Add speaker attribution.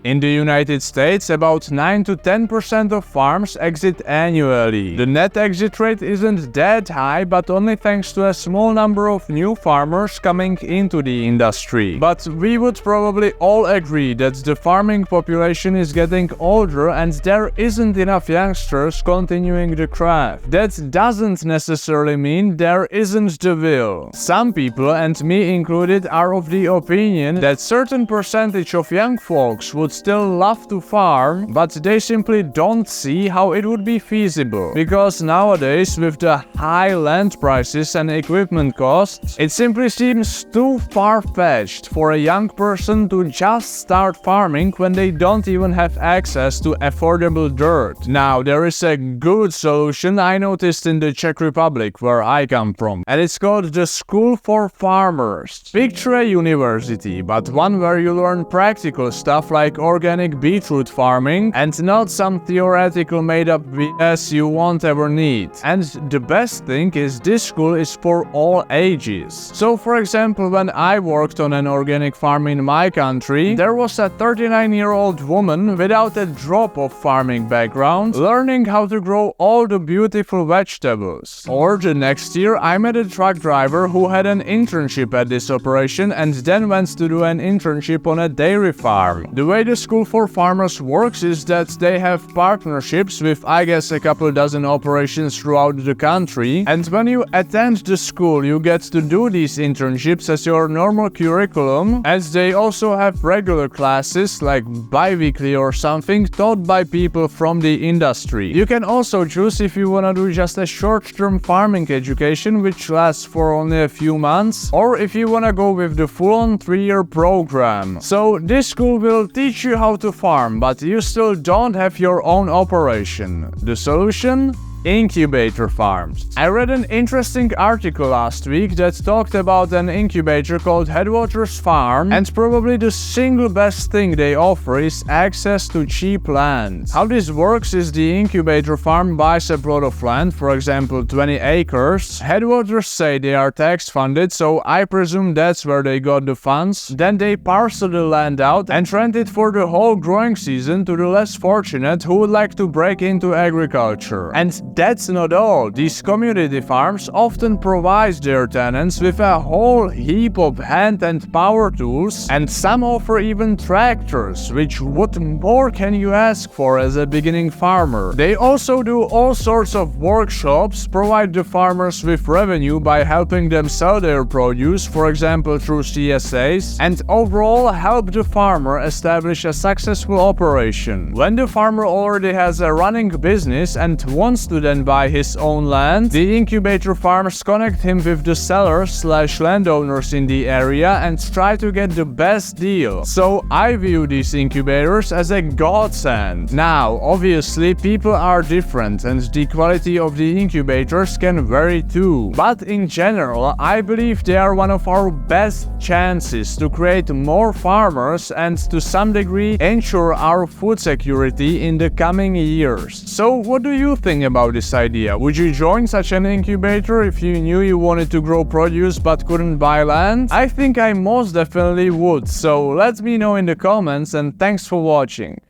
Speaker 1: In the United States, about 9 to 10% of farms exit annually. The net exit rate isn't that high, but only thanks to a small number of new farmers coming into the industry. But we would probably all agree that the farming population is getting older and there isn't enough youngsters continuing the craft. That doesn't necessarily mean there isn't the will. Some people, and me included, are of the opinion that certain percentage of young folks would still love to farm, but they simply don't see how it would be feasible. Because nowadays, with the high land prices and equipment costs, it simply seems too far-fetched for a young person to just start farming when they don't even have access to affordable dirt. Now, there is a good solution I noticed in the Czech Republic, where I come from, and it's called the School for Farmers. Picture a university, but one where you learn practical stuff like organic beetroot farming and not some theoretical made-up BS you won't ever need. And the best thing is this school is for all ages. So for example, when I worked on an organic farm in my country, there was a 39-year-old woman without a drop of farming background learning how to grow all the beautiful vegetables. Or the next year I met a truck driver who had an internship at this operation and then went to do an internship on a dairy farm. The way the School for Farmers works is that they have partnerships with I guess a couple dozen operations throughout the country, and when you attend the school you get to do these internships as your normal curriculum, and they also have regular classes like bi-weekly or something taught by people from the industry. You can also choose if you wanna do just a short-term farming education which lasts for only a few months, or if you wanna go with the full-on 3-year program. So this school will teach you how to farm, but you still don't have your own operation. The solution? Incubator farms. I read an interesting article last week that talked about an incubator called Headwaters Farm, and probably the single best thing they offer is access to cheap land. How this works is the incubator farm buys a plot of land, for example 20 acres. Headwaters say they are tax funded, so I presume that's where they got the funds. Then they parcel the land out and rent it for the whole growing season to the less fortunate who would like to break into agriculture. And that's not all. These community farms often provide their tenants with a whole heap of hand and power tools, and some offer even tractors, which what more can you ask for as a beginning farmer? They also do all sorts of workshops, provide the farmers with revenue by helping them sell their produce, for example through CSAs, and overall help the farmer establish a successful operation. When the farmer already has a running business and wants to then buy his own land, the incubator farms connect him with the sellers/landowners in the area and try to get the best deal. So I view these incubators as a godsend. Now, obviously, people are different and the quality of the incubators can vary too. But in general, I believe they are one of our best chances to create more farmers and to some degree ensure our food security in the coming years. So what do you think about this idea? Would you join such an incubator if you knew you wanted to grow produce but couldn't buy land? I think I most definitely would, so let me know in the comments, and thanks for watching.